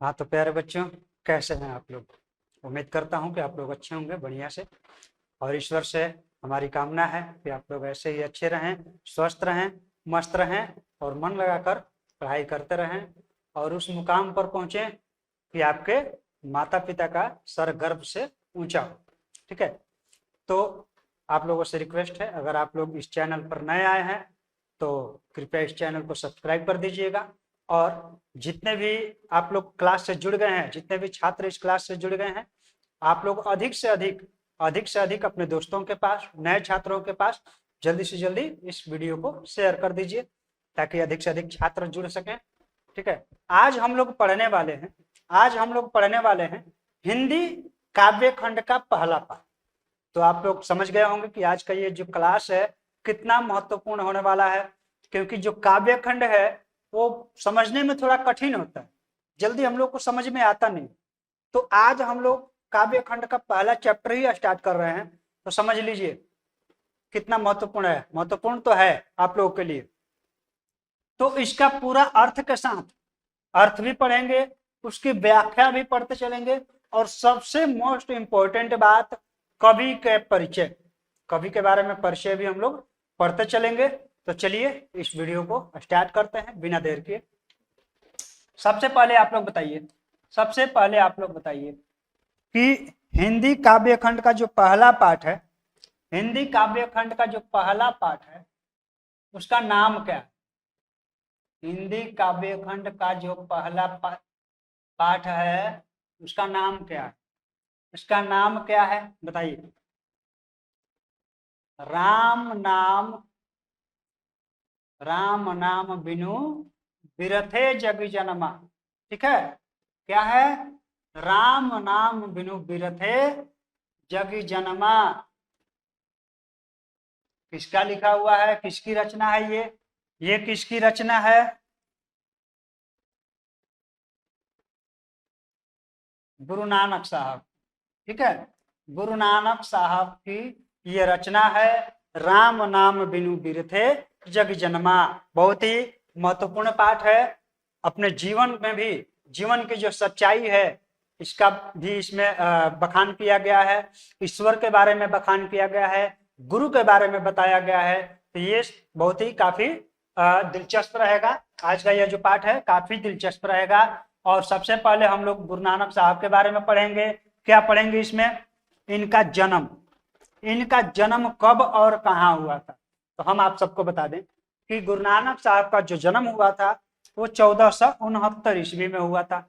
हाँ तो प्यारे बच्चों, कैसे हैं आप लोग। उम्मीद करता हूँ कि आप लोग अच्छे होंगे बढ़िया से। और ईश्वर से हमारी कामना है कि आप लोग ऐसे ही अच्छे रहें, स्वस्थ रहें, मस्त रहें और मन लगाकर पढ़ाई करते रहें और उस मुकाम पर पहुँचें कि आपके माता पिता का सर गर्व से ऊंचा हो। ठीक है, तो आप लोगों से रिक्वेस्ट है, अगर आप लोग इस चैनल पर नए आए हैं तो कृपया इस चैनल को सब्सक्राइब कर दीजिएगा। और जितने भी आप लोग क्लास से जुड़ गए हैं, जितने भी छात्र इस क्लास से जुड़ गए हैं, आप लोग अधिक से अधिक अपने दोस्तों के पास, नए छात्रों के पास जल्दी से जल्दी इस वीडियो को शेयर कर दीजिए ताकि अधिक से अधिक छात्र जुड़ सकें। ठीक है, आज हम लोग पढ़ने वाले हैं हिंदी काव्य खंड का पहला पाठ। तो आप लोग समझ गए होंगे कि आज का ये जो क्लास है कितना महत्वपूर्ण होने वाला है, क्योंकि जो काव्य खंड है वो समझने में थोड़ा कठिन होता है, जल्दी हम लोग को समझ में आता नहीं। तो आज हम लोग काव्य खंड का पहला चैप्टर ही स्टार्ट कर रहे हैं, तो समझ लीजिए कितना महत्वपूर्ण है। महत्वपूर्ण तो है आप लोगों के लिए। तो इसका पूरा अर्थ के साथ अर्थ भी पढ़ेंगे, उसकी व्याख्या भी पढ़ते चलेंगे और सबसे मोस्ट इंपॉर्टेंट बात कवि के परिचय, कवि के बारे में परिचय भी हम लोग पढ़ते चलेंगे। तो चलिए इस वीडियो को स्टार्ट करते हैं बिना देर के। सबसे पहले आप लोग बताइए कि हिंदी काव्य खंड का जो पहला पाठ है, हिंदी काव्य खंड का जो पहला पाठ है उसका नाम क्या है। हिंदी काव्य खंड का जो पहला पाठ है उसका नाम क्या है, उसका नाम क्या है बताइए। राम नाम बिनु बिरथे जग जनमा। ठीक है, क्या है, राम नाम बिनु बिरथे जग जनमा। किसका लिखा हुआ है, किसकी रचना है ये किसकी रचना है। गुरु नानक साहब। ठीक है, गुरु नानक साहब की ये रचना है, राम नाम बिनु बिरथे जग जन्मा। बहुत ही महत्वपूर्ण पाठ है। अपने जीवन में भी, जीवन की जो सच्चाई है इसका भी इसमें बखान किया गया है, ईश्वर के बारे में बखान किया गया है, गुरु के बारे में बताया गया है। तो ये बहुत ही काफी दिलचस्प रहेगा। आज का यह जो पाठ है काफी दिलचस्प रहेगा। और सबसे पहले हम लोग गुरु नानक साहब के बारे में पढ़ेंगे। क्या पढ़ेंगे इसमें, इनका जन्म कब और कहाँ हुआ था। तो हम आप सबको बता दें कि गुरु नानक साहब का जो जन्म हुआ था वो 1469 ईस्वी में हुआ था।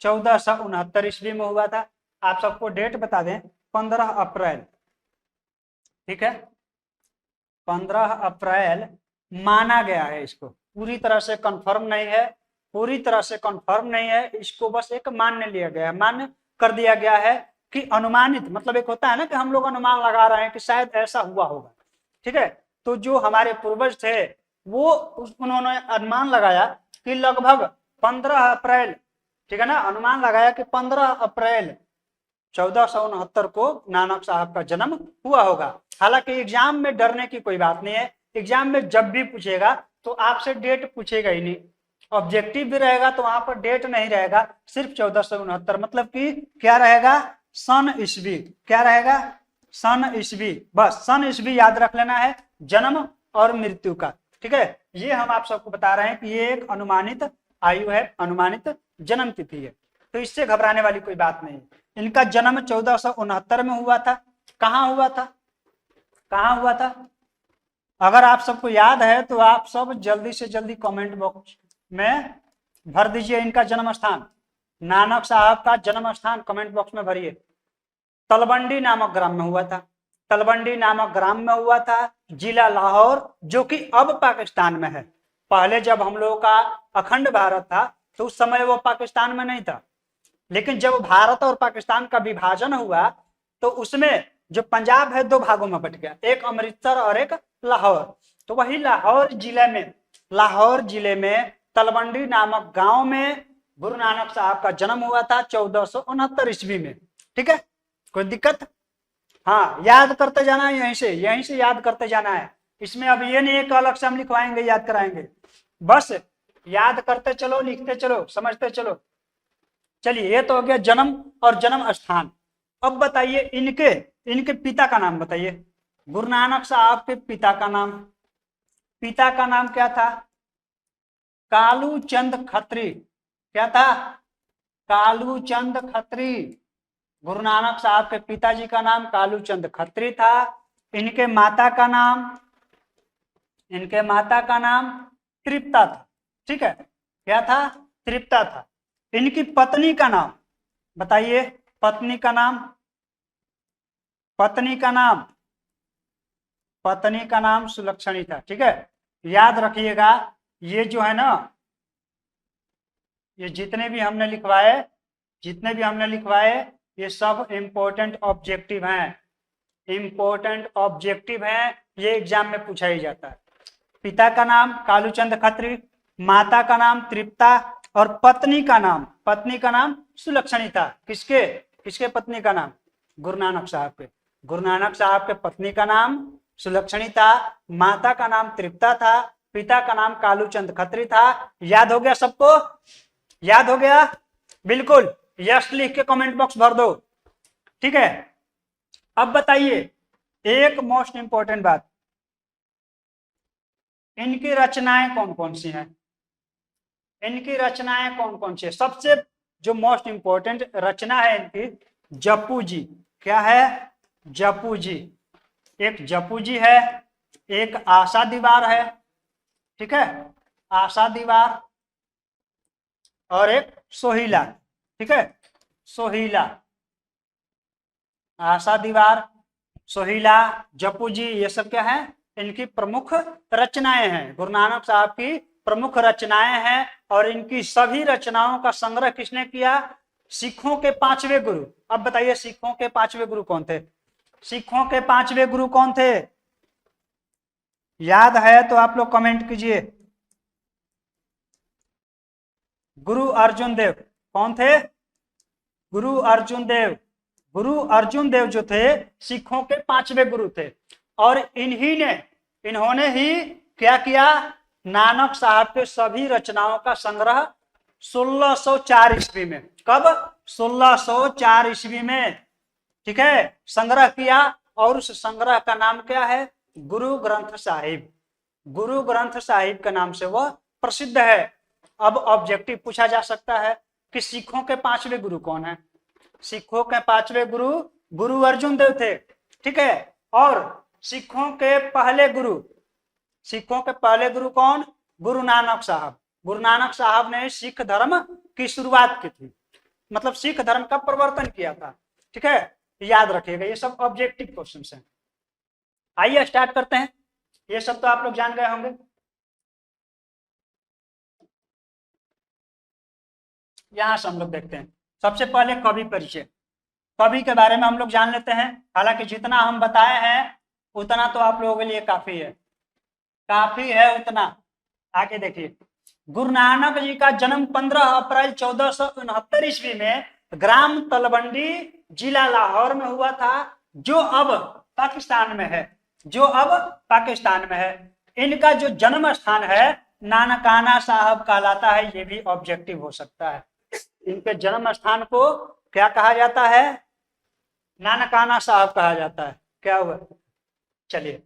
1469 ईस्वी में हुआ था। आप सबको डेट बता दें, 15 अप्रैल। ठीक है, 15 अप्रैल माना गया है। इसको पूरी तरह से कंफर्म नहीं है, इसको बस एक मान्य लिया गया है, मान्य कर दिया गया है कि अनुमानित, मतलब एक होता है ना कि हम लोग अनुमान लगा रहे हैं कि शायद ऐसा हुआ होगा। ठीक है, तो जो हमारे पूर्वज थे वो उन्होंने अनुमान लगाया कि लगभग 15 अप्रैल, ठीक है ना, अनुमान लगाया कि 15 अप्रैल 1469 को नानक साहब का जन्म हुआ होगा। हालांकि एग्जाम में डरने की कोई बात नहीं है, एग्जाम में जब भी पूछेगा तो आपसे डेट पूछेगा ही नहीं। ऑब्जेक्टिव भी रहेगा तो वहां पर डेट नहीं रहेगा, सिर्फ 1469, मतलब कि क्या रहेगा, सन ईस्वी। क्या रहेगा, सन ईस्वी। बस सन ईस्वी याद रख लेना है, जन्म और मृत्यु का। ठीक है, ये हम आप सबको बता रहे हैं कि ये एक अनुमानित आयु है, अनुमानित जन्म तिथि है, तो इससे घबराने वाली कोई बात नहीं। इनका जन्म 1469 में हुआ था। कहाँ हुआ था, अगर आप सबको याद है तो आप सब जल्दी से जल्दी कमेंट बॉक्स में भर दीजिए इनका जन्म स्थान, नानक साहब का जन्म स्थान कमेंट बॉक्स में भरिए। तलवंडी नामक ग्राम में हुआ था, जिला लाहौर, जो कि अब पाकिस्तान में है। पहले जब हम लोगों का अखंड भारत था तो उस समय वो पाकिस्तान में नहीं था, लेकिन जब भारत और पाकिस्तान का विभाजन हुआ तो उसमें जो पंजाब है दो भागों में बट गया, एक अमृतसर और एक लाहौर। तो वही लाहौर जिले में तलवंडी नामक गांव में गुरु नानक साहब का जन्म हुआ था 1469 ईस्वी में। ठीक है, कोई दिक्कत, हाँ याद करते जाना है, यहीं से याद करते जाना है। इसमें अब ये नहीं है कि अलग से हम लिखवाएंगे याद कराएंगे, बस याद करते चलो, लिखते चलो, समझते चलो। चलिए, ये तो हो गया जन्म और जन्म स्थान। अब बताइए इनके इनके पिता का नाम बताइए। गुरु नानक साहब के पिता का नाम, पिता का नाम क्या था? कालू चंद खत्री। क्या था? कालू चंद खत्री। गुरु नानक साहब के पिताजी का नाम कालू चंद खत्री था। इनके माता का नाम, इनके माता का नाम तृप्ता था। ठीक है, क्या था? तृप्ता था। इनकी पत्नी का नाम बताइए, पत्नी का नाम, पत्नी का नाम, पत्नी का नाम सुलक्षणी था। ठीक है, याद रखिएगा, ये जो है ना, ये जितने भी हमने लिखवाए, जितने भी हमने लिखवाए, ये सब इंपॉर्टेंट ऑब्जेक्टिव हैं, इंपॉर्टेंट ऑब्जेक्टिव हैं, ये एग्जाम में पूछा ही जाता है। पिता का नाम कालूचंद खत्री, माता का नाम तृप्ता, और पत्नी का नाम सुलक्षणी था। किसके? किसके पत्नी का नाम? गुरु नानक साहब के। गुरु नानक साहब के पत्नी का नाम सुलक्षणी था, माता का नाम तृप्ता था, पिता का नाम कालूचंद खत्री था। याद हो गया सबको? याद हो गया? बिल्कुल, यस लिख के कमेंट बॉक्स भर दो। ठीक है, अब बताइए एक मोस्ट इंपॉर्टेंट बात, इनकी रचनाएं कौन कौन सी हैं? इनकी रचनाएं कौन कौन सी है? सबसे जो मोस्ट इंपॉर्टेंट रचना है इनकी, जपू जी। क्या है? जपू जी। एक जपू जी है, एक आशा दीवार है। ठीक है, आशा दीवार, और एक सोहिला। ठीक है, सोहिला, आशा दीवार, सोहिला, जपू जी, ये सब क्या है? इनकी प्रमुख रचनाएं हैं, गुरु नानक साहब की प्रमुख रचनाएं हैं। और इनकी सभी रचनाओं का संग्रह किसने किया? सिखों के पांचवें गुरु। अब बताइए सिखों के पांचवें गुरु कौन थे? सिखों के पांचवें गुरु कौन थे? याद है तो आप लोग कमेंट कीजिए। गुरु अर्जुन देव। कौन थे? गुरु अर्जुन देव। गुरु अर्जुन देव जो थे सिखों के पांचवें गुरु थे, और इन्होंने ही क्या किया? नानक साहब के सभी रचनाओं का संग्रह 1604 ईस्वी में, कब? 1604 ईस्वी में, ठीक है, संग्रह किया। और उस संग्रह का नाम क्या है? गुरु ग्रंथ साहिब। गुरु ग्रंथ साहिब के नाम से वह प्रसिद्ध है। अब ऑब्जेक्टिव पूछा जा सकता है कि सिखों के पांचवें गुरु कौन है? सिखों के पांचवें गुरु गुरु अर्जुन देव थे। ठीक है, और सिखों के पहले गुरु, सिखों के पहले गुरु कौन? गुरु नानक साहब। गुरु नानक साहब ने सिख धर्म की शुरुआत की थी, मतलब सिख धर्म का प्रवर्तन किया था। ठीक है, याद रखिएगा, ये सब ऑब्जेक्टिव क्वेश्चंस हैं। आइए स्टार्ट करते हैं, ये सब तो आप लोग जान गए होंगे। यहां से हम लोग देखते हैं, सबसे पहले कवि परिचय। कवि के बारे में हम लोग जान लेते हैं, हालांकि जितना हम बताए हैं उतना तो आप लोगों के लिए काफी है, काफी है उतना। आगे देखिए, गुरु नानक जी का जन्म 15 अप्रैल 1469 ईस्वी में ग्राम तलवंडी, जिला लाहौर में हुआ था, जो अब पाकिस्तान में है, जो अब पाकिस्तान में है। इनका जो जन्म स्थान है नानकाना साहब कहलाता है, ये भी ऑब्जेक्टिव हो सकता है। इनके जन्म स्थान को क्या कहा जाता है? नानकाना साहब कहा जाता है। क्या हुआ? चलिए,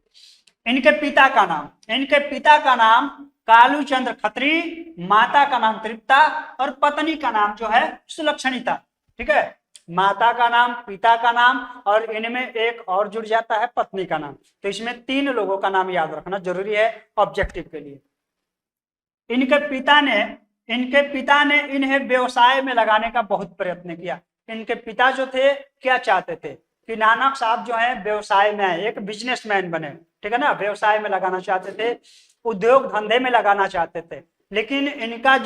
इनके पिता का नाम, इनके पिता का नाम कालूचंद्र खत्री, माता का नाम तृप्ता, और पत्नी का नाम जो है सुलक्षणी था। ठीक है, माता का नाम, पिता का नाम, और इनमें एक और जुड़ जाता है पत्नी का नाम। तो इसमें 3 लोगों का नाम याद रखना जरूरी है ऑब्जेक्टिव के लिए। इनके पिता ने इन्हें व्यवसाय में लगाने का बहुत प्रयत्न किया। इनके पिता जो थे क्या चाहते थे कि नानक साहब जो है व्यवसाय में एक बिजनेसमैन बने। ठीक है ना, व्यवसाय में लगाना चाहते थे, उद्योग धंधे में लगाना चाहते थे। लेकिन इनका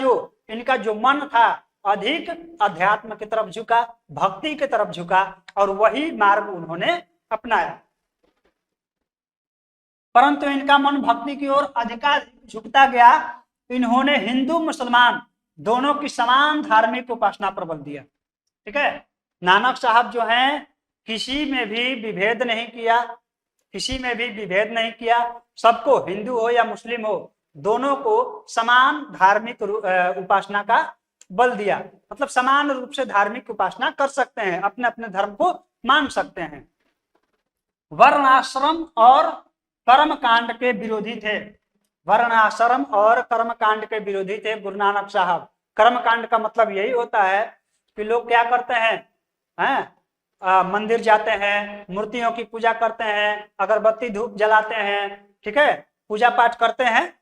जो मन था अधिक अध्यात्म की तरफ झुका, भक्ति की तरफ झुका, और वही मार्ग उन्होंने अपनाया। परंतु इनका मन भक्ति की ओर अधिकाधिक झुकता गया। इन्होंने हिंदू मुसलमान दोनों की समान धार्मिक उपासना पर बल दिया। ठीक है, नानक साहब जो हैं किसी में भी विभेद नहीं किया, किसी में भी विभेद नहीं किया। सबको, हिंदू हो या मुस्लिम हो, दोनों को समान धार्मिक उपासना का बल दिया, मतलब समान रूप से धार्मिक उपासना कर सकते हैं, अपने अपने धर्म को मान सकते हैं। वर्णाश्रम और कर्म कांड के विरोधी थे, वर्णाश्रम और कर्म कांड के विरोधी थे गुरु नानक साहब। कर्म कांड का मतलब यही होता है कि लोग क्या करते हैं, मंदिर जाते हैं, मूर्तियों की पूजा करते हैं, अगरबत्ती धूप जलाते हैं, ठीक है, पूजा पाठ करते हैं,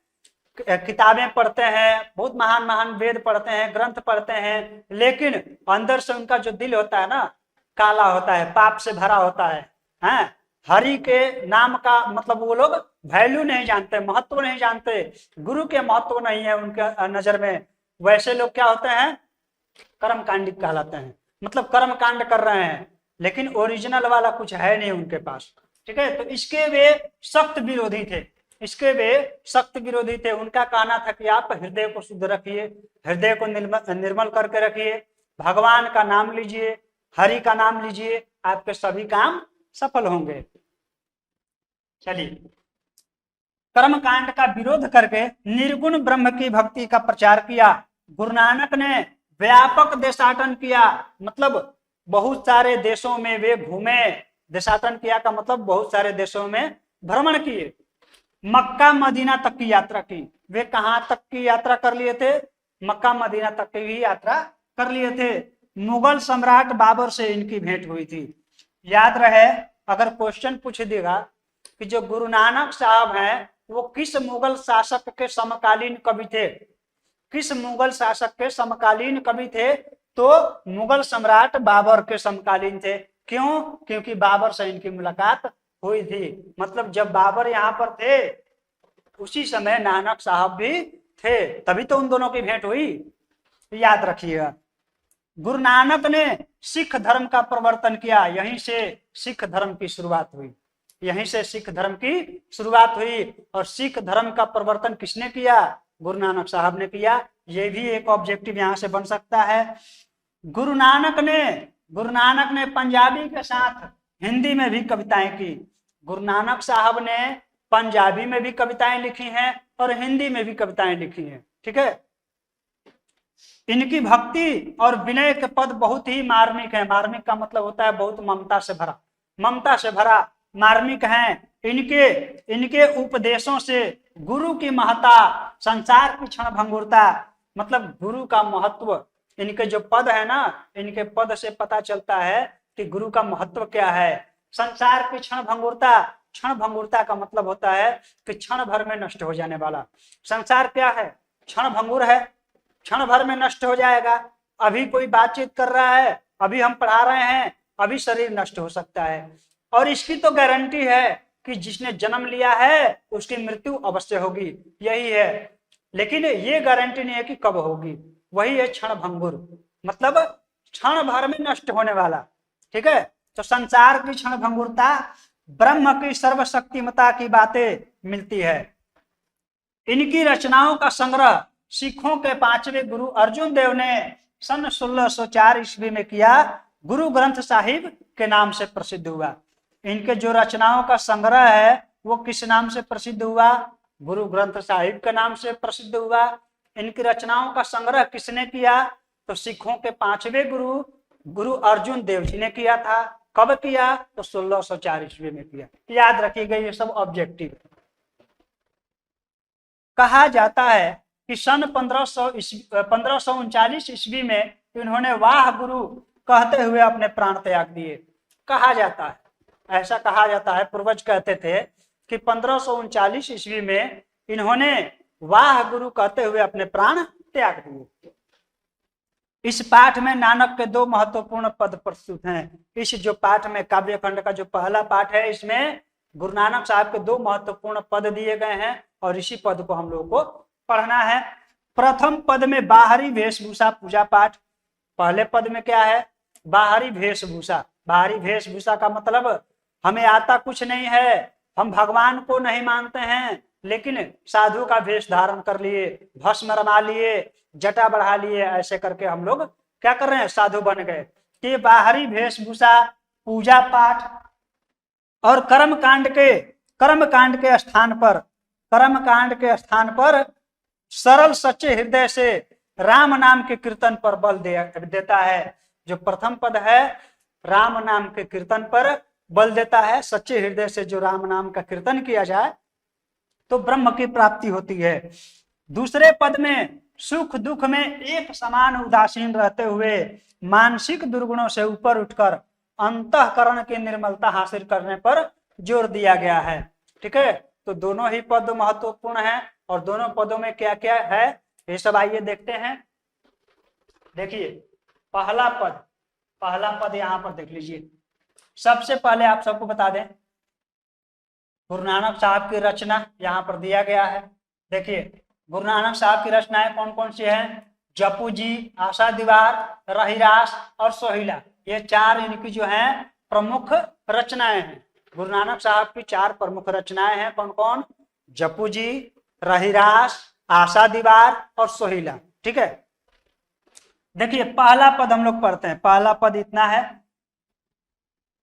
किताबें पढ़ते हैं, बहुत महान महान वेद पढ़ते हैं, ग्रंथ पढ़ते हैं, लेकिन अंदर से उनका जो दिल होता है ना, काला होता है, पाप से भरा होता है। हरि के नाम का मतलब वो लोग वैल्यू नहीं जानते, महत्व नहीं जानते, गुरु के महत्व नहीं है उनके नजर में। वैसे लोग क्या होते हैं, कर्मकांडी कहलाते हैं, मतलब कर्म कांड कर रहे हैं लेकिन ओरिजिनल वाला कुछ है नहीं उनके पास, ठीक है। तो इसके वे सख्त विरोधी थे, इसके वे सख्त विरोधी थे। उनका कहना था कि आप हृदय को शुद्ध रखिए, हृदय को निर्मल करके रखिए, भगवान का नाम लीजिए, हरि का नाम लीजिए, आपके सभी काम सफल होंगे। चलिए, कर्म कांड का विरोध करके निर्गुण ब्रह्म की भक्ति का प्रचार किया। गुरु नानक ने व्यापक देशाटन किया, मतलब बहुत सारे देशों में वे घूमे। देशाटन किया का मतलब बहुत सारे देशों में भ्रमण किए। मक्का मदीना तक की यात्रा की। वे कहां तक की यात्रा कर लिए थे, मक्का मदीना तक की भी यात्रा कर लिए थे। मुगल सम्राट बाबर से इनकी भेंट हुई थी। याद रहे, अगर क्वेश्चन पूछ देगा कि जो गुरु नानक साहब हैं वो किस मुगल शासक के समकालीन कवि थे, किस मुगल शासक के समकालीन कवि थे, तो मुगल सम्राट बाबर के समकालीन थे। क्यों? क्योंकि बाबर से इनकी मुलाकात हुई थी, मतलब जब बाबर यहाँ पर थे उसी समय नानक साहब भी थे, तभी तो उन दोनों की भेंट हुई। याद रखिएगा, गुरु नानक ने सिख धर्म का प्रवर्तन किया, यहीं से सिख धर्म की शुरुआत हुई, यहीं से सिख धर्म की शुरुआत हुई। और सिख धर्म का प्रवर्तन किसने किया? गुरु नानक साहब ने किया। ये भी एक ऑब्जेक्टिव यहां से बन सकता है। गुरु नानक ने पंजाबी के साथ हिंदी में भी कविताएं की। गुरु नानक साहब ने पंजाबी में भी कविताएं लिखी हैं और हिंदी में भी कविताएं लिखी हैं, ठीक है। इनकी भक्ति और विनय के पद बहुत ही मार्मिक है। मार्मिक का मतलब होता है बहुत ममता से भरा, ममता से भरा, मार्मिक हैं। इनके उपदेशों से गुरु की महत्ता, संसार की क्षण भंगुरता, मतलब गुरु का महत्व, इनके जो पद है ना, इनके पद से पता चलता है कि गुरु का महत्व क्या है। संसार की क्षण भंगुरता, क्षण भंगुरता का मतलब होता है कि क्षण भर में नष्ट हो जाने वाला। संसार क्या है? क्षण भंगुर है, क्षण भर में नष्ट हो जाएगा। अभी कोई बातचीत कर रहा है, अभी हम पढ़ा रहे हैं, अभी शरीर नष्ट हो सकता है। और इसकी तो गारंटी है कि जिसने जन्म लिया है उसकी मृत्यु अवश्य होगी, यही है। लेकिन ये गारंटी नहीं है कि कब होगी। वही है क्षण भंगुर, मतलब क्षण भर में नष्ट होने वाला, ठीक है। तो संसार की क्षण भंगुरता, ब्रह्म की सर्वशक्तिमता की बातें मिलती है। इनकी रचनाओं का संग्रह सिखों के 5वें गुरु अर्जुन देव ने सन 1604 ईस्वी में किया, गुरु ग्रंथ साहिब के नाम से प्रसिद्ध हुआ। इनके जो रचनाओं का संग्रह है वो किस नाम से प्रसिद्ध हुआ? गुरु ग्रंथ साहिब के नाम से प्रसिद्ध हुआ। इनकी रचनाओं का संग्रह किसने किया? तो सिखों के 5वें गुरु अर्जुन देव जी ने किया था। कब किया? तो 1604 ईस्वी में किया। याद रखिएगा, ये सब ऑब्जेक्टिव। कहा जाता है कि सन 1539 ईस्वी में इन्होंने वाह गुरु कहते हुए अपने प्राण त्याग दिए। कहा जाता है, ऐसा कहा जाता है, पूर्वज कहते थे कि 1539 ईस्वी में इन्होंने वाह गुरु कहते हुए अपने प्राण त्याग दिए। इस पाठ में नानक के 2 महत्वपूर्ण पद प्रस्तुत हैं। इस जो पाठ में, काव्य खंड का जो पहला पाठ है, इसमें गुरु नानक साहब के 2 महत्वपूर्ण पद दिए गए हैं और इसी पद को हम लोगों को पढ़ना है। प्रथम पद में बाहरी वेशभूषा पूजा पाठ। पहले पद में क्या है? बाहरी वेशभूषा। बाहरी वेशभूषा का मतलब हमें आता कुछ नहीं है, हम भगवान को नहीं मानते हैं, लेकिन साधु का वेश धारण कर लिए, भस्म रमा लिए, जटा बढ़ा लिए, ऐसे करके हम लोग क्या कर रहे हैं? साधु बन गए। ये बाहरी वेशभूषा, पूजा पाठ और कर्मकांड के स्थान पर सरल सच्चे हृदय से राम नाम के कीर्तन पर बल देता है। जो प्रथम पद है राम नाम के कीर्तन पर बल देता है। सच्चे हृदय से जो राम नाम का कीर्तन किया जाए तो ब्रह्म की प्राप्ति होती है। दूसरे पद में सुख दुख में एक समान उदासीन रहते हुए मानसिक दुर्गुणों से ऊपर उठकर अंतःकरण की निर्मलता हासिल करने पर जोर दिया गया है। ठीक है, तो दोनों ही पद महत्वपूर्ण हैं और दोनों पदों में क्या क्या है ये सब आइए देखते हैं। देखिए पहला पद यहाँ पर देख लीजिए। सबसे पहले आप सबको बता दें गुरु नानक साहब की रचना यहाँ पर दिया गया है। देखिए गुरु नानक साहब की रचनाएं कौन कौन सी हैं? जपू जी, आशा दीवार, रहीरास और सोहिला, ये चार इनकी जो हैं प्रमुख रचनाएं हैं। गुरु नानक साहब की चार प्रमुख रचनाएं हैं। कौन कौन? जपू जी, रहीरास, आशा दीवार और सोहिला। ठीक है, देखिए पहला पद हम लोग पढ़ते हैं। पहला पद इतना है,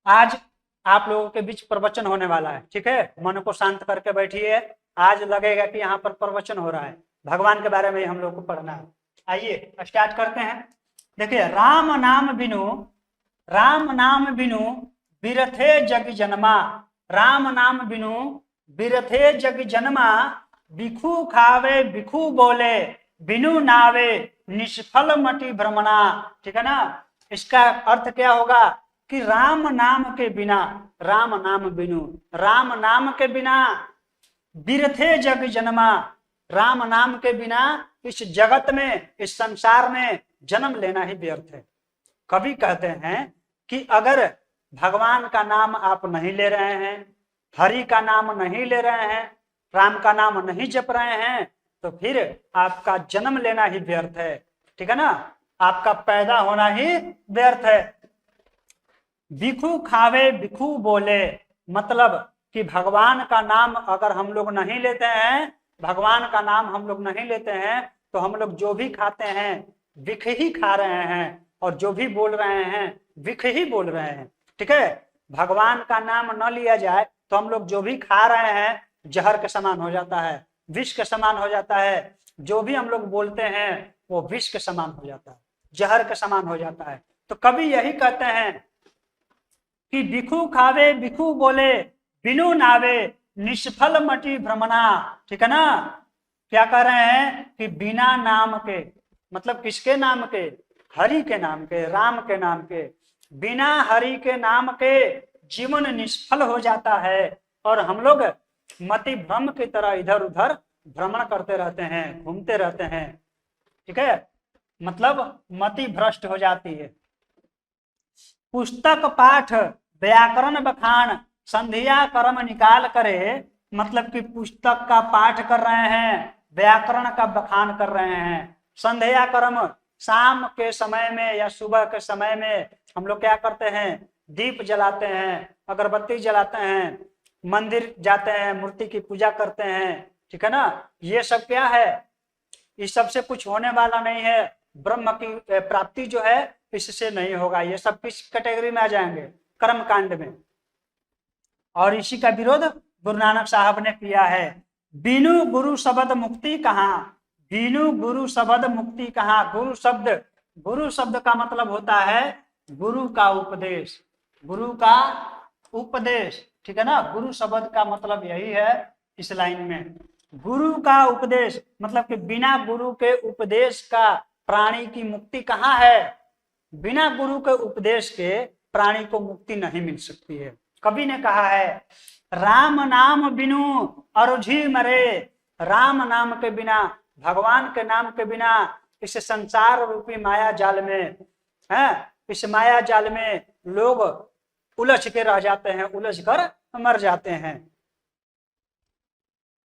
आज आप लोगों के बीच प्रवचन होने वाला है। ठीक है, मन को शांत करके बैठिए। आज लगेगा कि यहाँ पर प्रवचन हो रहा है, भगवान के बारे में हम लोग को पढ़ना है। आइए स्टार्ट करते हैं। देखिए राम नाम बिनु बिरथे जग जन्मा, राम नाम बिनु बिरथे जग जन्मा, बिखू खावे बिखू बोले, बिनु नावे निष्फल मटी भ्रमणा। ठीक है ना, इसका अर्थ क्या होगा कि राम नाम के बिना, राम नाम बिना बिरथे जग जन्मा, राम नाम के बिना इस जगत में, इस संसार में जन्म लेना ही व्यर्थ है। कवि कहते हैं कि अगर भगवान का नाम आप नहीं ले रहे हैं, हरि का नाम नहीं ले रहे हैं, राम का नाम नहीं जप रहे हैं, तो फिर आपका जन्म लेना ही व्यर्थ है। ठीक है ना, आपका पैदा होना ही व्यर्थ है। बिखू खावे बिखू बोले, मतलब कि भगवान का नाम अगर हम लोग नहीं लेते हैं, भगवान का नाम हम लोग नहीं लेते हैं, तो हम लोग जो भी खाते हैं विख ही खा रहे हैं, और जो भी बोल रहे हैं विख ही बोल रहे हैं। ठीक है, भगवान का नाम न लिया जाए तो हम लोग जो भी खा रहे हैं जहर के समान हो जाता है, विष के समान हो जाता है। जो भी हम लोग बोलते हैं वो विष के समान हो जाता है, जहर के समान हो जाता है। तो कभी यही कहते हैं कि बिखू खावे बिखू बोले, बिनु नावे निष्फल मटी भ्रमणा। ठीक है ना, क्या कह रहे हैं कि बिना नाम के, मतलब किसके नाम के? हरि के नाम के, राम के नाम के। बिना हरि के नाम के जीवन निष्फल हो जाता है और हम लोग मति भ्रम की तरह इधर उधर भ्रमण करते रहते हैं, घूमते रहते हैं। ठीक है, मतलब मति भ्रष्ट हो जाती है। पुस्तक पाठ व्याकरण बखान संध्या कर्म निकाल करे, मतलब कि पुस्तक का पाठ कर रहे हैं, व्याकरण का बखान कर रहे हैं। संध्या कर्म शाम के समय में या सुबह के समय में हम लोग क्या करते हैं? दीप जलाते हैं, अगरबत्ती जलाते हैं, मंदिर जाते हैं, मूर्ति की पूजा करते हैं। ठीक है ना, ये सब क्या है? इस सब से कुछ होने वाला नहीं है। ब्रह्म की प्राप्ति जो है इससे नहीं होगा। ये सब किस कैटेगरी में आ जाएंगे? कर्म कांड में। और इसी का विरोध गुरु नानक साहब ने किया है। बिनु गुरु शब्द मुक्ति कहाँ, बिनु गुरु शब्द मुक्ति कहाँ। गुरु शब्द का मतलब होता है गुरु का उपदेश, गुरु का उपदेश। ठीक है ना, गुरु शब्द का मतलब यही है इस लाइन में, गुरु का उपदेश। मतलब कि बिना गुरु के उपदेश का प्राणी की मुक्ति कहाँ है? बिना गुरु के उपदेश के प्राणी को मुक्ति नहीं मिल सकती है। कवि ने कहा है राम नाम बिनु अरुझि मरे, राम नाम के बिना, भगवान के नाम के बिना इस संसार रूपी माया जाल में है, इस माया जाल में लोग उलझ के रह जाते हैं, उलझ कर मर जाते हैं।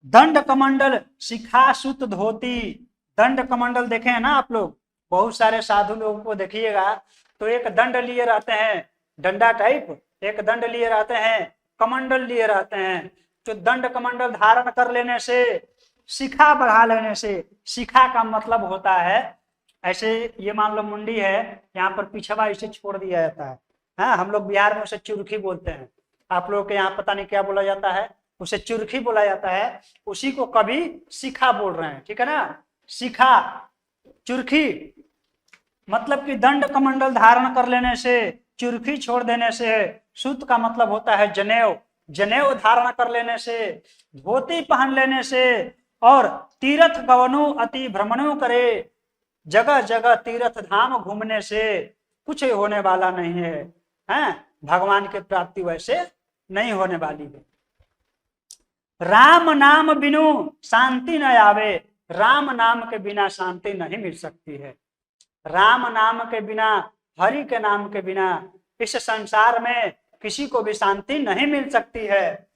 दंड कमंडल शिखा सुत धोती, दंड कमंडल देखे हैं ना आप लोग, बहुत सारे साधु लोगों को देखिएगा तो एक दंड लिए रहते हैं, डंडा टाइप एक दंड लिए रहते हैं, कमंडल लिए रहते हैं। तो दंड कमंडल धारण कर लेने से, शिखा बढ़ा लेने से, शिखा का मतलब होता है ऐसे, ये मान लो मुंडी है, यहाँ पर पिछवा इसे छोड़ दिया जाता है। हाँ, हम लोग बिहार में उसे चुरखी बोलते हैं, आप लोग के यहाँ पता नहीं क्या बोला जाता है, उसे चुरखी बोला जाता है। उसी को कभी शिखा बोल रहे हैं। ठीक है ना, शिखा चुरखी मतलब कि दंड कमंडल धारण कर लेने से, चुरखी छोड़ देने से। सूत का मतलब होता है जनेऊ, जनेऊ धारण कर लेने से, धोती पहन लेने से, और तीर्थ गवनु अति भ्रमणु करे, जगह जगह तीर्थ धाम घूमने से कुछ होने वाला नहीं है, हैं? भगवान की प्राप्ति वैसे नहीं होने वाली है। राम नाम बिनु शांति न आवे, राम नाम के बिना शांति नहीं मिल सकती है। राम नाम के बिना, हरि के नाम के बिना इस संसार में किसी को भी शांति नहीं मिल सकती है।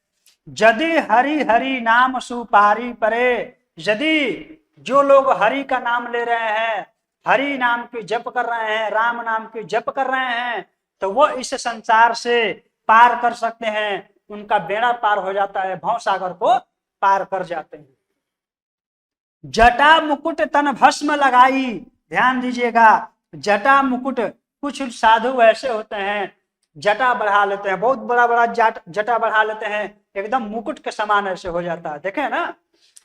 यदि हरि हरि नाम सुपारी परे, यदि जो लोग हरि का नाम ले रहे हैं, हरि नाम की जप कर रहे हैं, राम नाम की जप कर रहे हैं, तो वो इस संसार से पार कर सकते हैं, उनका बेड़ा पार हो जाता है, भव सागर को पार कर जाते हैं। जटा मुकुट तन भस्म लगाई, ध्यान दीजिएगा, जटा मुकुट, कुछ साधु ऐसे होते हैं जटा बढ़ा लेते हैं, बहुत बड़ा बड़ा जटा बढ़ा लेते हैं, एकदम मुकुट के समान ऐसे हो जाता है, देखे ना,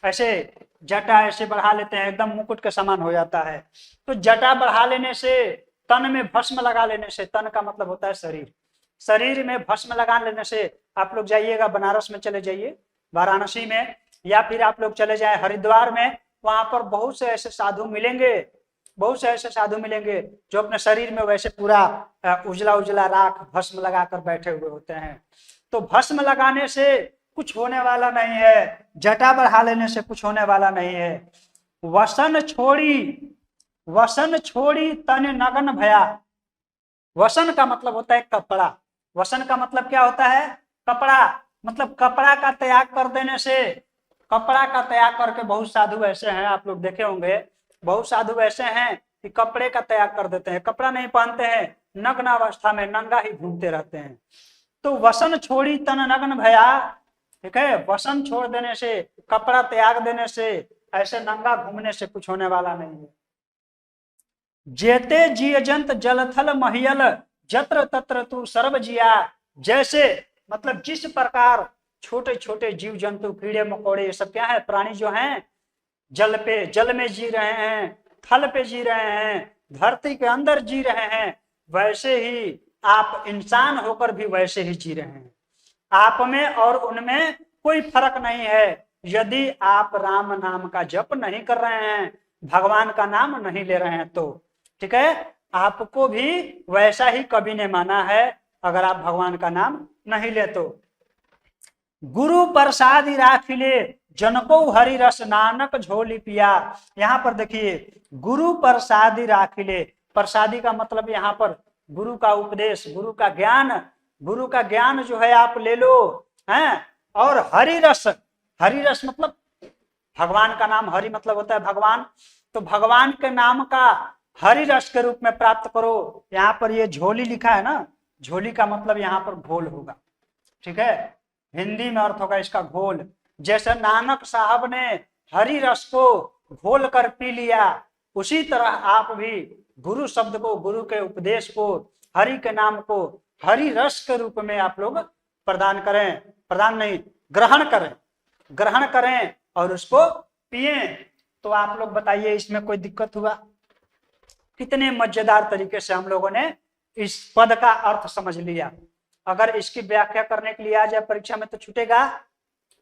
ऐसे जटा ऐसे बढ़ा लेते हैं, एकदम मुकुट के समान हो जाता है। तो जटा बढ़ा लेने से, तन में भस्म लगा लेने से, तन का मतलब होता है शरीर, शरीर में भस्म लगा लेने से, आप लोग जाइएगा बनारस में चले जाइए, वाराणसी में, या फिर आप लोग चले जाए हरिद्वार में, वहां पर बहुत से ऐसे साधु मिलेंगे, बहुत से ऐसे साधु मिलेंगे जो अपने शरीर में वैसे पूरा उजला उजला राख भस्म लगाकर बैठे हुए होते हैं। तो भस्म लगाने से कुछ होने वाला नहीं है, जटा बढ़ा लेने से कुछ होने वाला नहीं है। वसन छोड़ी तन नगन भया, वसन का मतलब होता है कपड़ा, वसन का मतलब क्या होता है? कपड़ा, मतलब कपड़ा का त्याग कर देने से, कपड़ा का त्याग करके बहुत साधु ऐसे हैं, आप लोग देखे होंगे, बहुत साधु ऐसे हैं कि कपड़े का त्याग कर देते हैं, कपड़ा नहीं पहनते हैं, नग्न अवस्था में नंगा ही घूमते रहते हैं। तो वसन छोड़ी तन नग्न भया, ठीक है, वसन छोड़ देने से, कपड़ा त्याग देने से, ऐसे नंगा घूमने से कुछ होने वाला नहीं है। जेते जिय जंत जलथल महियल, जत्र तत्र तू सर्व जिया, जैसे मतलब जिस प्रकार छोटे छोटे जीव जंतु, कीड़े मकोड़े, ये सब क्या है? प्राणी जो हैं, जल में जी रहे हैं, थल पे जी रहे हैं, धरती के अंदर जी रहे हैं, वैसे ही आप इंसान होकर भी वैसे ही जी रहे हैं। आप में और उनमें कोई फर्क नहीं है। यदि आप राम नाम का जप नहीं कर रहे हैं, भगवान का नाम नहीं ले रहे हैं, तो ठीक है, आपको भी वैसा ही कभी ने माना है अगर आप भगवान का नाम नहीं ले तो। गुरु प्रसादी राखिले जनको हरि रस नानक झोली पिया, यहाँ पर देखिए, गुरु प्रसादी राखिले, प्रसादी का मतलब यहाँ पर गुरु का उपदेश, गुरु का ज्ञान, गुरु का ज्ञान जो है आप ले लो, हैं? और हरि रस, हरि रस मतलब भगवान का नाम, हरि मतलब होता है भगवान, तो भगवान के नाम का हरि रस के रूप में प्राप्त करो। यहाँ पर ये झोली लिखा है ना, झोली का मतलब यहाँ पर घोल होगा, ठीक है, हिंदी में अर्थ होगा इसका घोल। जैसे नानक साहब ने हरि रस को घोल कर पी लिया, उसी तरह आप भी गुरु शब्द को, गुरु के उपदेश को, हरि के नाम को हरि रस के रूप में आप लोग प्रदान करें, प्रदान नहीं, ग्रहण करें, ग्रहण करें और उसको पिए। तो आप लोग बताइए, इसमें कोई दिक्कत हुआ? कितने मजेदार तरीके से हम लोगों ने इस पद का अर्थ समझ लिया। अगर इसकी व्याख्या करने के लिए आ जाए परीक्षा में तो छूटेगा?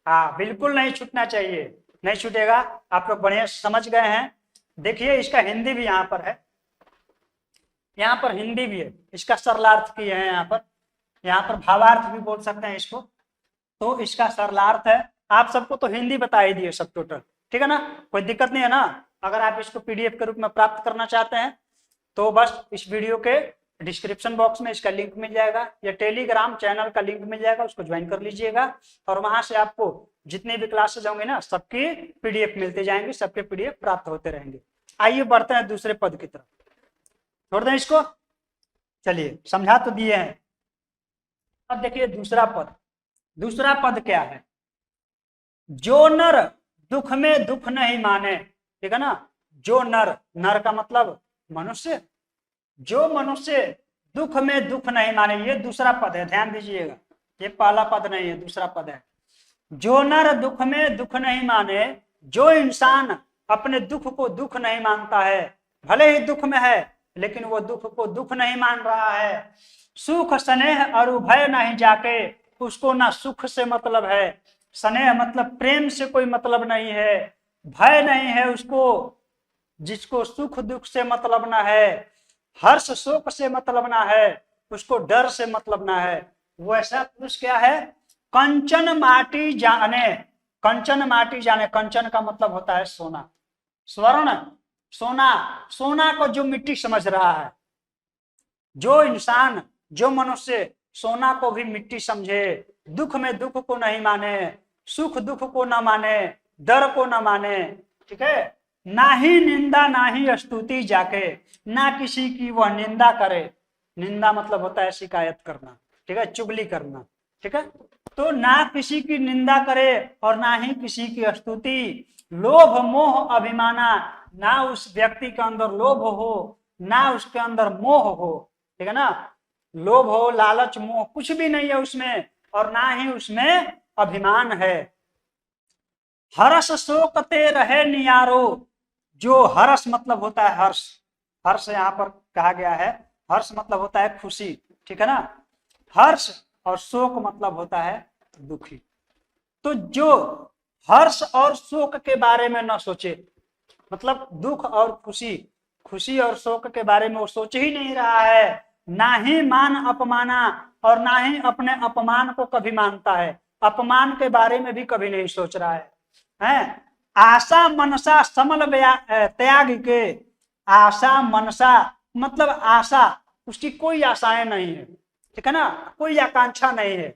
हाँ, बिल्कुल नहीं छूटना चाहिए, नहीं छूटेगा। आप लोग बढ़िया समझ गए हैं। देखिए, इसका हिंदी भी यहाँ पर है, यहाँ पर हिंदी भी है, इसका सरलार्थ किए हैं यहाँ पर भावार्थ भी बोल सकते हैं इसको। तो इसका सरलार्थ है, आप सबको तो हिंदी बता ही दिए सब टोटल, ठीक है ना, कोई दिक्कत नहीं है ना। अगर आप इसको पीडीएफ के रूप में प्राप्त करना चाहते हैं तो बस इस वीडियो के डिस्क्रिप्शन बॉक्स में इसका लिंक मिल जाएगा, या टेलीग्राम चैनल का लिंक मिल जाएगा, उसको ज्वाइन कर लीजिएगा, और वहां से आपको जितने भी क्लासेज होंगे ना, सबकी पीडीएफ मिलते जाएंगे, सबके पीडीएफ प्राप्त होते रहेंगे। आइए बढ़ते हैं दूसरे पद की तरफ, छोड़ दें इसको, चलिए समझा तो दिए हैं। अब देखिए दूसरा पद, दूसरा पद क्या है? जो नर दुख में दुख नहीं माने, ठीक है ना, जो नर, नर का मतलब मनुष्य, जो मनुष्य दुख में दुख नहीं माने, ये दूसरा पद है, ध्यान दीजिएगा, ये पहला पद नहीं है, दूसरा पद है। जो नर दुख में दुख नहीं माने, जो इंसान अपने दुख को दुख नहीं मानता है, भले ही दुख में है लेकिन वो दुख को दुख नहीं मान रहा है। सुख स्नेह और भय नहीं जाके, उसको ना सुख से मतलब है, स्नेह मतलब प्रेम से कोई मतलब नहीं है, भय नहीं है उसको, जिसको सुख दुख से मतलब ना है, हर्ष शोक से मतलब ना है, उसको डर से मतलब ना है, वैसा पुरुष क्या है? कंचन माटी जाने। कंचन माटी जाने, कंचन का मतलब होता है सोना, स्वर्ण, सोना। सोना को जो मिट्टी समझ रहा है, जो इंसान, जो मनुष्य सोना को भी मिट्टी समझे, दुख में दुख को नहीं माने, सुख दुख को न माने, डर को न माने, ठीक है, ना ही निंदा ना ही स्तुति जाके, ना किसी की वह निंदा करे। निंदा मतलब होता है शिकायत करना, ठीक है, चुगली करना, ठीक है। तो ना किसी की निंदा करे और ना ही किसी की स्तुति। लोभ मोह अभिमाना, ना उस व्यक्ति के अंदर लोभ हो, ना उसके अंदर मोह हो, ठीक है ना। लोभ हो, लालच, मोह कुछ भी नहीं है उसमें, और ना ही उसमें अभिमान है। हर्ष शोकते रहे नियारो। जो हर्ष मतलब होता है हर्ष, हर्ष यहाँ पर कहा गया है, हर्ष मतलब होता है खुशी, ठीक है ना। हर्ष और शोक मतलब होता है दुखी। तो जो हर्ष और शोक के बारे में न सोचे, मतलब दुख और खुशी, खुशी और शोक के बारे में वो सोच ही नहीं रहा है, ना ही मान अपमाना, और ना ही अपने अपमान को कभी मानता है, अपमान के बारे में भी कभी नहीं सोच रहा है। आशा मनसा समल त्याग के। आशा मनसा मतलब आशा, उसकी कोई आशाएं नहीं है, ठीक है ना, कोई आकांक्षा नहीं है,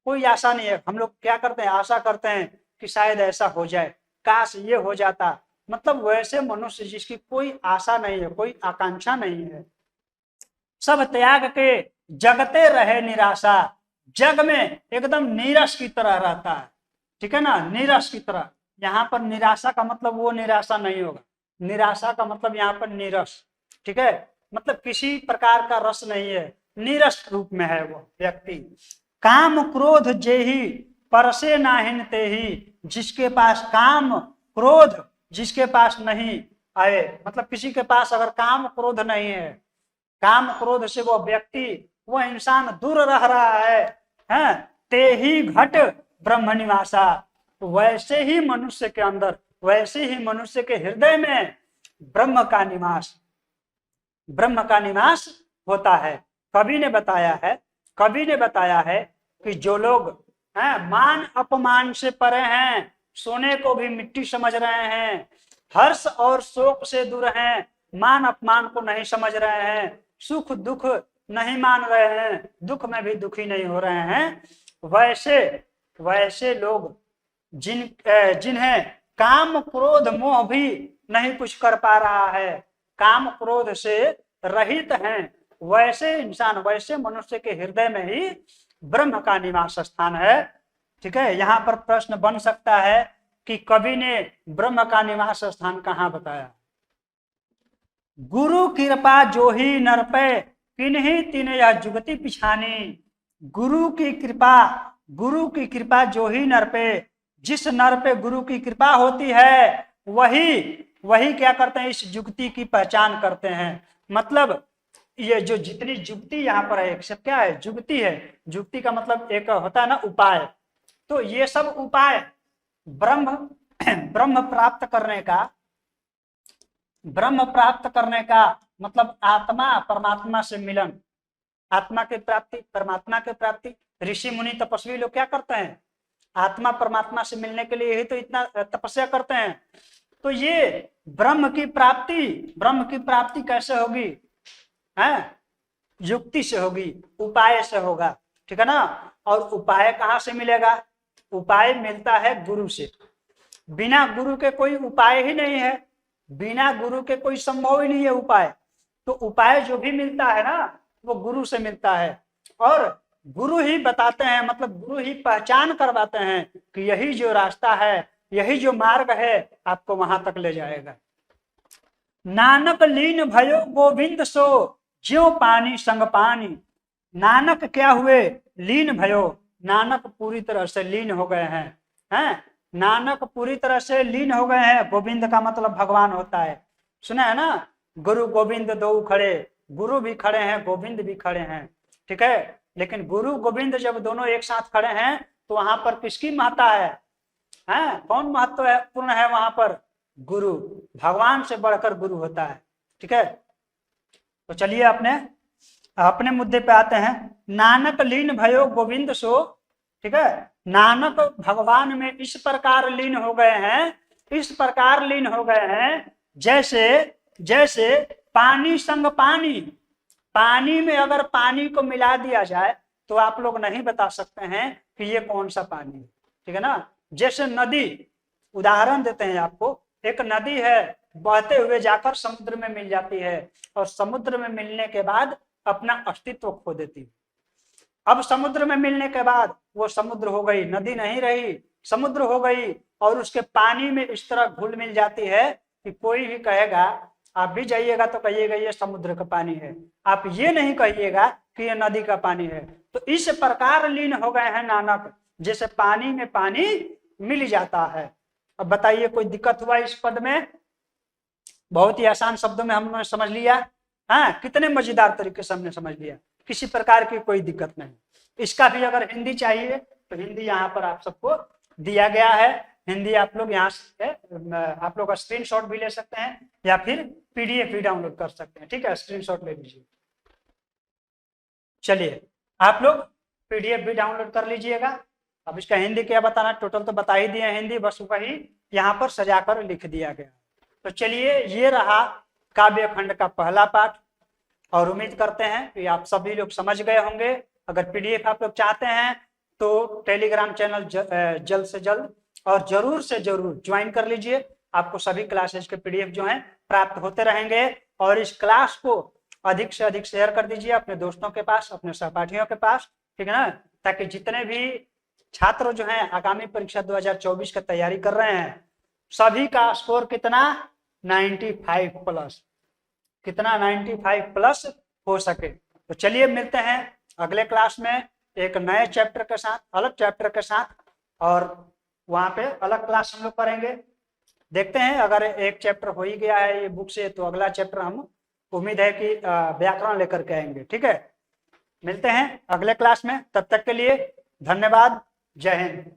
कोई आशा नहीं है। हम लोग क्या करते हैं? आशा करते हैं कि शायद ऐसा हो जाए, काश ये हो जाता। मतलब वैसे मनुष्य जिसकी कोई आशा नहीं है, कोई आकांक्षा नहीं है, सब त्याग के जगते रहे निराशा, जग में एकदम नीरस की तरह रहता है, ठीक है ना, नीरस की तरह। यहाँ पर निराशा का मतलब वो निराशा नहीं होगा, निराशा का मतलब यहाँ पर नीरस, ठीक है, मतलब किसी प्रकार का रस नहीं है, नीरस रूप में है वो व्यक्ति। काम क्रोध जेहि परसे नाहिन तेहि। जिसके पास काम क्रोध जिसके पास नहीं आए, मतलब किसी के पास अगर काम क्रोध नहीं है, काम क्रोध से वो व्यक्ति, वो इंसान दूर रह रहा है, ते ही घट ब्रह्म निवासा। वैसे ही मनुष्य के अंदर, वैसे ही मनुष्य के हृदय में ब्रह्म का निवास, ब्रह्म का निवास होता है। कवि ने बताया है, कवि ने बताया है कि जो लोग हैं मान अपमान से परे हैं, सोने को भी मिट्टी समझ रहे हैं, हर्ष और शोक से दूर हैं, मान अपमान को नहीं समझ रहे हैं, सुख दुख नहीं मान रहे हैं, दुख में भी दुखी नहीं हो रहे हैं, वैसे वैसे लोग जिन्हें काम क्रोध मोह भी नहीं कुछ कर पा रहा है, काम क्रोध से रहित हैं, वैसे इंसान, वैसे मनुष्य के हृदय में ही ब्रह्म का निवास स्थान है, ठीक है। यहाँ पर प्रश्न बन सकता है कि कवि ने ब्रह्म का निवास स्थान कहाँ बताया? गुरु कृपा जो ही नर पे, किन्हीं तीन यह जुगति पिछानी। गुरु की कृपा, गुरु की कृपा जो ही नर पे, जिस नर पे गुरु की कृपा होती है, वही वही क्या करते हैं? इस जुगति की पहचान करते हैं। मतलब ये जो जितनी जुगति यहाँ पर है, सब क्या है? जुगति है। जुगति का मतलब एक होता है ना उपाय, तो ये सब उपाय ब्रह्म ब्रह्म प्राप्त करने का, ब्रह्म प्राप्त करने का मतलब आत्मा परमात्मा से मिलन, आत्मा की प्राप्ति, परमात्मा की प्राप्ति। ऋषि मुनि तपस्वी लोग क्या करते हैं? आत्मा परमात्मा से मिलने के लिए ही तो इतना तपस्या करते हैं। तो ये ब्रह्म की प्राप्ति, ब्रह्म की प्राप्ति कैसे होगी? है युक्ति से होगी, उपाय से होगा, ठीक है ना। और उपाय कहाँ से मिलेगा? उपाय मिलता है गुरु से। बिना गुरु के कोई उपाय ही नहीं है, बिना गुरु के कोई संभव ही नहीं है उपाय। तो उपाय जो भी मिलता है ना, वो गुरु से मिलता है, और गुरु ही बताते हैं, मतलब गुरु ही पहचान करवाते हैं कि यही जो रास्ता है, यही जो मार्ग है, आपको वहां तक ले जाएगा। नानक लीन भयो गोविंद सो, ज्यो पानी संग पानी। नानक क्या हुए? लीन भयो, नानक पूरी तरह से लीन हो गए हैं, नानक पूरी तरह से लीन हो गए हैं। गोविंद का मतलब भगवान होता है, सुना है ना। गुरु गोविंद दो खड़े, गुरु भी खड़े हैं, गोविंद भी खड़े हैं, ठीक है। लेकिन गुरु गोविंद जब दोनों एक साथ खड़े हैं तो वहां पर किसकी महत्ता है? कौन महत्व है पूर्ण है वहां पर? गुरु, भगवान से बढ़कर गुरु होता है, ठीक है। तो चलिए अपने अपने मुद्दे पे आते हैं। नानक लीन भयो गोविंद सो, ठीक है। नानक भगवान में इस प्रकार लीन हो गए हैं, इस प्रकार लीन हो गए हैं जैसे जैसे पानी संग पानी, पानी में अगर पानी को मिला दिया जाए तो आप लोग नहीं बता सकते हैं कि ये कौन सा पानी, ठीक है ना। जैसे नदी, उदाहरण देते हैं आपको, एक नदी है, बहते हुए जाकर समुद्र में मिल जाती है और समुद्र में मिलने के बाद अपना अस्तित्व खो देती है। अब समुद्र में मिलने के बाद वो समुद्र हो गई, नदी नहीं रही, समुद्र हो गई और उसके पानी में इस तरह घुल मिल जाती है कि कोई भी कहेगा, आप भी जाइएगा तो कहिएगा ये समुद्र का पानी है, आप ये नहीं कहिएगा कि ये नदी का पानी है। तो इस प्रकार लीन हो गए हैं नानक, जैसे पानी में पानी मिल जाता है। अब बताइए कोई दिक्कत हुआ इस पद में? बहुत ही आसान शब्दों में हमने समझ लिया। कितने मजेदार तरीके से हमने समझ लिया, किसी प्रकार की कोई दिक्कत नहीं। इसका भी अगर हिंदी चाहिए तो हिंदी यहाँ पर आप सबको दिया गया है। हिंदी आप लोग यहाँ से आप लोग स्क्रीनशॉट भी ले सकते हैं या फिर पीडीएफ भी डाउनलोड कर सकते हैं, ठीक है। स्क्रीनशॉट ले लीजिए। चलिए आप लोग पीडीएफ भी डाउनलोड कर लीजिएगा। अब इसका हिंदी क्या बताना, टोटल तो बता ही दिया हिंदी, बस वही यहाँ पर सजाकर लिख दिया गया। तो चलिए ये रहा काव्य खंड का पहला पाठ और उम्मीद करते हैं कि आप सभी लोग समझ गए होंगे। अगर पीडीएफ आप लोग चाहते हैं तो टेलीग्राम चैनल जल्द से जल्द और जरूर से जरूर ज्वाइन कर लीजिए। आपको सभी क्लासेस के पीडीएफ जो हैं प्राप्त होते रहेंगे और इस क्लास को अधिक से अधिक शेयर कर दीजिए अपने दोस्तों के पास, अपने सहपाठियों के पास, ठीक है ना, ताकि जितने भी छात्र जो हैं आगामी परीक्षा 2024 की तैयारी कर रहे हैं सभी का स्कोर कितना 95 प्लस, कितना 95 प्लस हो सके। तो चलिए मिलते हैं अगले क्लास में एक नए चैप्टर के साथ, अलग चैप्टर के साथ, और वहां पे अलग क्लास हम लोग करेंगे। देखते हैं अगर एक चैप्टर हो ही गया है ये बुक से तो अगला चैप्टर हम उम्मीद है कि व्याकरण लेकर के आएंगे, ठीक है। मिलते हैं अगले क्लास में, तब तक के लिए धन्यवाद, जय हिंद।